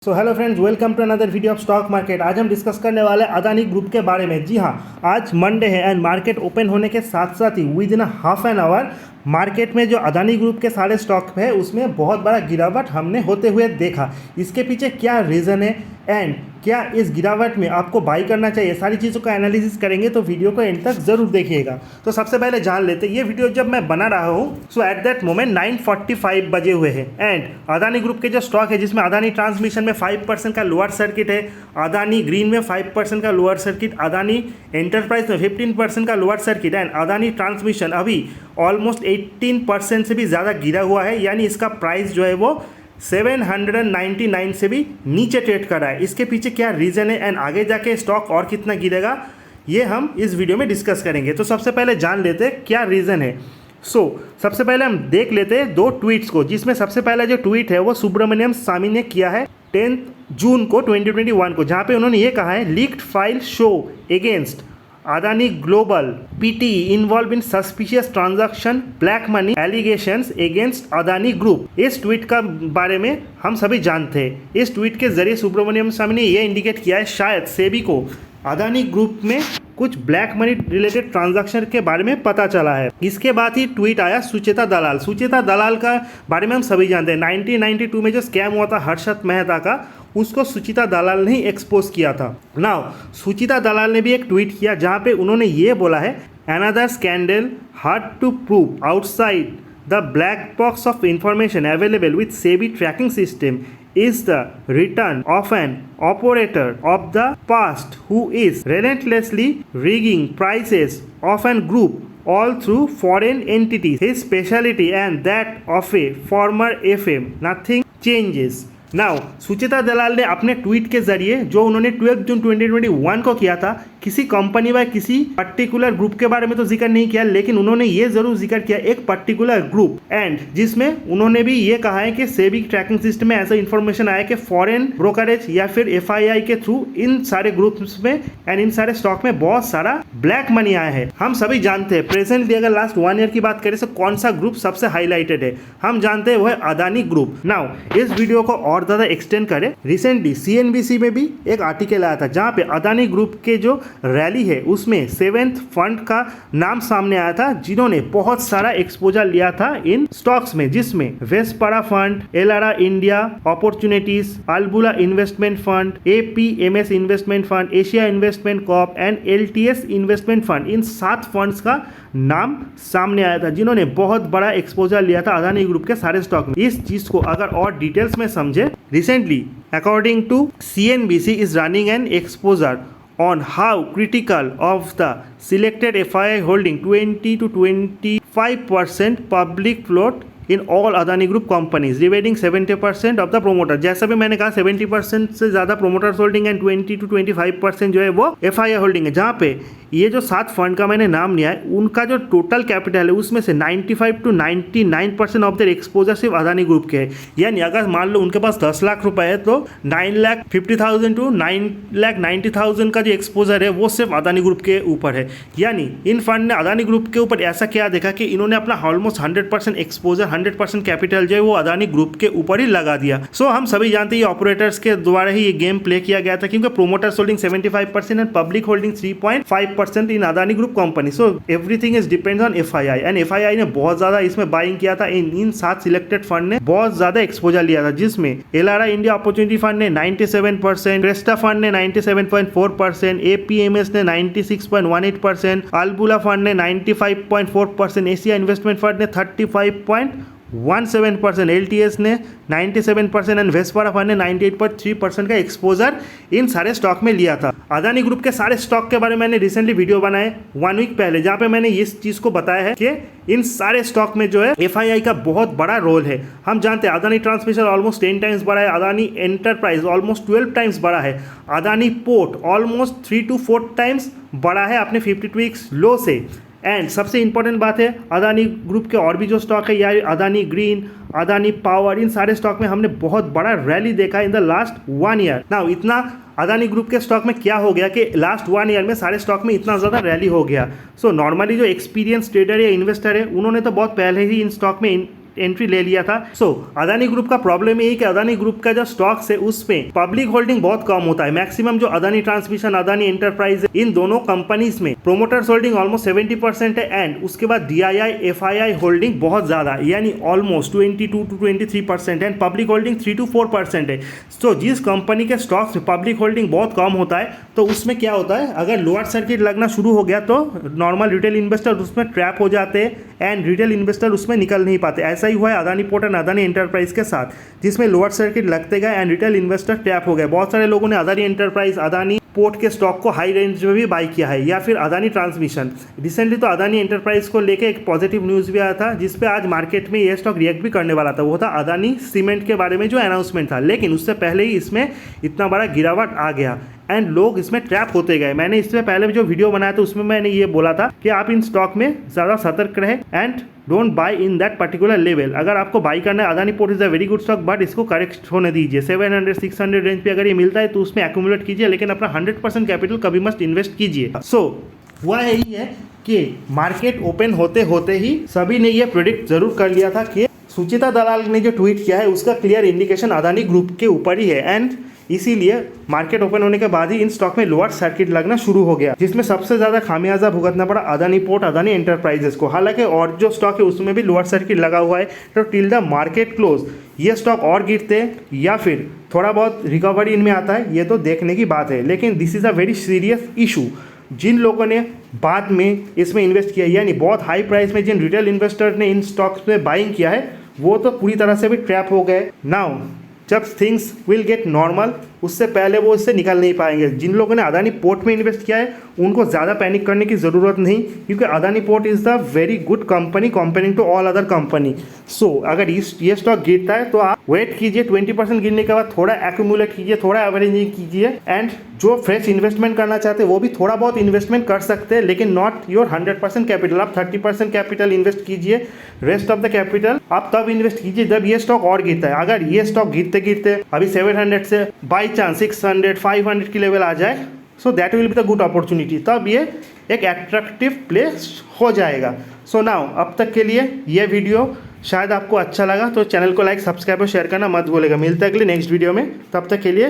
So hello friends, welcome to another video of stock market. आज हम discuss करने वाले हैं अदानी ग्रुप के बारे में। जी हाँ, आज मंडे है एंड मार्केट ओपन होने के साथ साथ ही within half an hour market में जो अदानी ग्रुप के सारे स्टॉक है उसमें बहुत बड़ा गिरावट हमने होते हुए देखा। इसके पीछे क्या रीज़न है एंड क्या इस गिरावट में आपको बाई करना चाहिए, सारी चीज़ों का एनालिसिस करेंगे, तो वीडियो को एंड तक ज़रूर देखिएगा। तो सबसे पहले जान लेते हैं, ये वीडियो जब मैं बना रहा हूँ सो एट दैट मोमेंट 9:45 बजे हुए हैं एंड अदानी ग्रुप के जो स्टॉक है जिसमें अदानी ट्रांसमिशन में 5% का लोअर सर्किट है, अदानी ग्रीन में 5% का लोअर सर्किट, अदानी एंटरप्राइज में 15% का lower circuit and Adani transmission अभी ऑलमोस्ट 18% से भी ज़्यादा गिरा हुआ है, यानी इसका प्राइस जो है वो 799 से भी नीचे ट्रेड कर रहा है। इसके पीछे क्या रीज़न है एंड आगे जाके स्टॉक और कितना गिरेगा ये हम इस वीडियो में डिस्कस करेंगे। तो सबसे पहले जान लेते हैं क्या रीज़न है। सबसे पहले हम देख लेते हैं दो ट्वीट्स को, जिसमें सबसे पहला जो ट्वीट है वो सुब्रमण्यम स्वामी ने किया है 10 जून को 2021 को, जहाँ पे उन्होंने ये कहा है leaked file show against Adani Global PTE involved in suspicious transaction black money allegations against Adani Group। इस ट्वीट का बारे में हम सभी जानते हैं। इस ट्वीट के जरिए सुब्रमण्यम स्वामी ने यह इंडिकेट किया है शायद सेबी को अदानी ग्रुप में कुछ ब्लैक मनी रिलेटेड ट्रांजैक्शन के बारे में पता चला है। इसके बाद ही ट्वीट आया सुचेता दलाल का बारे में हम सभी जानते हैं। 1992 में जो स्कैम हुआ था हर्षद मेहता का, उसको सुचिता दलाल ने ही एक्सपोज किया था। नाउ सुचिता दलाल ने भी एक ट्वीट किया जहां पे उन्होंने ये बोला है another scandal hard to prove outside the black box of information available with SEBI tracking system is the return of an operator of the past who is relentlessly rigging prices of an group all through foreign entities. His specialty and that of a former FM. Nothing changes. Now Sucheta Dalal ने अपने tweet के जरिए जो उन्होंने 12 जून 2021 को किया था, किसी कंपनी व किसी पर्टिकुलर ग्रुप के बारे में तो जिक्र नहीं किया, लेकिन उन्होंने ये जरूर जिक्र किया एक पर्टिकुलर ग्रुप एंड जिसमें उन्होंने भी ये कहा है कि सेबी ट्रैकिंग सिस्टम में ऐसा इन्फॉर्मेशन आया कि फॉरेन ब्रोकरेज या फिर FII के थ्रू इन सारे ग्रुप्स में एंड इन सारे स्टॉक में बहुत सारा ब्लैक मनी आया है। हम सभी जानते हैं प्रेजेंटली अगर लास्ट 1 ईयर की बात करें तो कौन सा ग्रुप सबसे हाईलाइटेड है, हम जानते हैं वो है अदानी ग्रुप। नाउ इस वीडियो को और ज़्यादा एक्सटेंड करें, रिसेंटली CNBC में भी एक आर्टिकल आया था जहां पे अदानी ग्रुप के जो रैली है उसमें 7th फंड का नाम सामने आया था, जिन्होंने बहुत सारा एक्सपोजर लिया था इन स्टॉक्स में, जिसमें Vespera fund, Elara India opportunities, Albula investment fund, APMS investment fund, Asia investment corp and LTS investment fund. इन 7 फंड्स का नाम सामने आया था जिन्होंने बहुत बड़ा एक्सपोजर लिया था अदानी ग्रुप के सारे स्टॉक में। इस चीज को अगर और डिटेल्स में समझे, recently according to CNBC is running an exposure on how critical of the selected FII holding 20 to 25% public float in all Adani Group companies, dividing 70% of the promoter। जैसा भी मैंने कहा 70% से ज़्यादा प्रोमोटर्स होल्डिंग एंड 20 to 25% जो है वो FII holding है। जहाँ पे ये जो 7 फंड का मैंने नाम लिया है उनका जो टोटल कैपिटल है उसमें से 95 to 99% ऑफ देयर एक्सपोजर सिर्फ अदानी ग्रुप के है। यानी अगर मान लो उनके पास 10 लाख रुपए है तो 9,50,000 to 9,90,000 का जो एक्सपोजर है वो सिर्फ अदानी ग्रुप के ऊपर है। यानी इन फंड ने अदानी ग्रुप के ऊपर ऐसा क्या देखा कि इन्होंने अपना ऑलमोस्ट 100% एक्सपोजर 100% कैपिटल जो है वो अदानी ग्रुप के ऊपर ही लगा दिया। सो हम सभी जानते हैं ये ऑपरेटर्स के द्वारा ही ये गेम प्ले किया गया था, क्योंकि promoters holding 75% and public holding 3.5% in Adani group company. So everything is depends on FII and FII ने बहुत ज्यादा इसमें बाइंग किया था। इन 7 सिलेक्टेड फंड ने बहुत ज्यादा एक्सपोजर लिया था, जिसमें एलारा इंडिया अपॉर्चुनिटी फंड ने 97%, क्रेस्टा फंड ने 97.4%, APMS ने 96.18%, अल्बुला फंड ने 95.4%, एशिया इन्वेस्टमेंट फंड ने 35.17%, LTS ने 97% एंड वेस्परा फंड ने 98.3% का एक्सपोजर इन सारे स्टॉक में लिया था। अदानी ग्रुप के सारे स्टॉक के बारे में मैंने रिसेंटली वीडियो बनाए 1 वीक पहले, जहां पे मैंने इस चीज को बताया है कि इन सारे स्टॉक में जो है FII का बहुत बड़ा रोल है। हम जानते हैं अदानी ट्रांसमिशन ऑलमोस्ट 10 टाइम्स बड़ा है, अदानी एंटरप्राइज ऑलमोस्ट 12 टाइम्स बड़ा है, Adani port almost 3 to 4 times बड़ा है अपने 52 वीक्स लो से। एंड सबसे इंपॉर्टेंट बात है अदानी ग्रुप के और भी जो स्टॉक है, या अदानी ग्रीन, अदानी पावर, इन सारे स्टॉक में हमने बहुत बड़ा रैली देखा in the last 1 year. Now इतना अदानी ग्रुप के स्टॉक में क्या हो गया कि लास्ट 1 ईयर में सारे स्टॉक में इतना ज़्यादा रैली हो गया। सो नॉर्मली जो एक्सपीरियंस ट्रेडर या इन्वेस्टर है उन्होंने तो बहुत पहले ही इन स्टॉक में एंट्री ले लिया था। अदानी ग्रुप का प्रॉब्लम यही कि अदानी ग्रुप का जो स्टॉक्स है उसमें पब्लिक होल्डिंग बहुत कम होता है। मैक्सिमम जो अदानी ट्रांसमिशन, अदानी एंटरप्राइज, इन दोनों कंपनीज में प्रोमोटर्स होल्डिंग ऑलमोस्ट 70% है एंड उसके बाद DII FII होल्डिंग बहुत ज्यादा है, यानी almost 22 to 23% and public holding 3 to 4% है। जिस कंपनी के स्टॉक्स में पब्लिक होल्डिंग बहुत कम होता है तो उसमें क्या होता है, अगर लोअर सर्किट लगना शुरू हो गया तो नॉर्मल रिटेल इन्वेस्टर उसमें ट्रैप हो जाते हैं एंड रिटेल इन्वेस्टर उसमें निकल नहीं पाते। ऐसा ही हुआ है Adani port and Adani enterprise के साथ, जिसमें लोअर सर्किट लगते गए एंड रिटेल इन्वेस्टर ट्रैप हो गए। बहुत सारे लोगों ने अदानी एंटरप्राइज, अदानी पोर्ट के स्टॉक को हाई रेंज में भी बाई किया है, या फिर अदानी ट्रांसमिशन। रिसेंटली तो अदानी एंटरप्राइज को लेके एक पॉजिटिव न्यूज़ भी आया था, जिसपे आज मार्केट में ये स्टॉक रिएक्ट भी करने वाला था। वो था अदानी सीमेंट के बारे में जो अनाउंसमेंट था, लेकिन उससे पहले ही इसमें इतना बड़ा गिरावट आ गया एंड लोग इसमें ट्रैप होते गए। मैंने इससे पहले जो वीडियो बनाया था उसमें मैंने ये बोला था कि आप इन स्टॉक में ज़्यादा सतर्क रहें and don't buy in that particular level. अगर आपको बाई करना है, Adani port is a very good stock, but इसको करेक्ट होने दीजिए। 700-600 रेंज पे अगर ये मिलता है तो उसमें एक्यूमुलेट कीजिए, लेकिन अपना 100% कैपिटल कभी मस्ट इन्वेस्ट कीजिए। हुआ यही है कि मार्केट ओपन होते होते ही सभी ने ये प्रेडिक्ट जरूर कर लिया था कि सुचिता दलाल ने जो ट्वीट किया है उसका क्लियर इंडिकेशन अदानी ग्रुप के ऊपर ही है एंड इसीलिए मार्केट ओपन होने के बाद ही इन स्टॉक में लोअर सर्किट लगना शुरू हो गया, जिसमें सबसे ज़्यादा खामियाजा भुगतना पड़ा अदानी पोर्ट, अदानी एंटरप्राइजेस को। हालांकि और जो स्टॉक है उसमें भी लोअर सर्किट लगा हुआ है, तो टिल द मार्केट क्लोज ये स्टॉक और गिरते या फिर थोड़ा बहुत रिकवरी इनमें आता है, ये तो देखने की बात है। लेकिन this is a very serious issue. जिन लोगों ने बाद में इसमें इन्वेस्ट किया, यानी बहुत हाई प्राइस में जिन रिटेल इन्वेस्टर ने इन स्टॉक्स में बाइंग किया है, वो तो पूरी तरह से भी ट्रैप हो गए। नाउ जब थिंग्स विल गेट नॉर्मल, उससे पहले वो इससे निकल नहीं पाएंगे। जिन लोगों ने अदानी पोर्ट में इन्वेस्ट किया है उनको ज़्यादा पैनिक करने की ज़रूरत नहीं, क्योंकि Adani port is the very good company comparing to all other company. अगर ये स्टॉक गिरता है तो आप वेट कीजिए, 20% गिरने के बाद थोड़ा एक्यूमुलेट कीजिए, थोड़ा एवरेजिंग कीजिए एंड जो फ्रेश इन्वेस्टमेंट करना चाहते हैं वो भी थोड़ा बहुत इन्वेस्टमेंट कर सकते हैं, लेकिन नॉट योर 100% कैपिटल। आप 30% कैपिटल इन्वेस्ट कीजिए, रेस्ट ऑफ द कैपिटल आप तब इन्वेस्ट कीजिए जब ये स्टॉक और गिरता है। अगर ये स्टॉक गिरते गिरते अभी 700 से बाई चांस 600, 500 की लेवल आ जाए, so that will be the good opportunity, तब ये एक एट्रैक्टिव प्लेस हो जाएगा। नाउ अब तक के लिए ये वीडियो शायद आपको अच्छा लगा, तो चैनल को लाइक, सब्सक्राइब और शेयर करना मत भूलेगा। मिलते हैं अगले नेक्स्ट वीडियो में, तब तक के लिए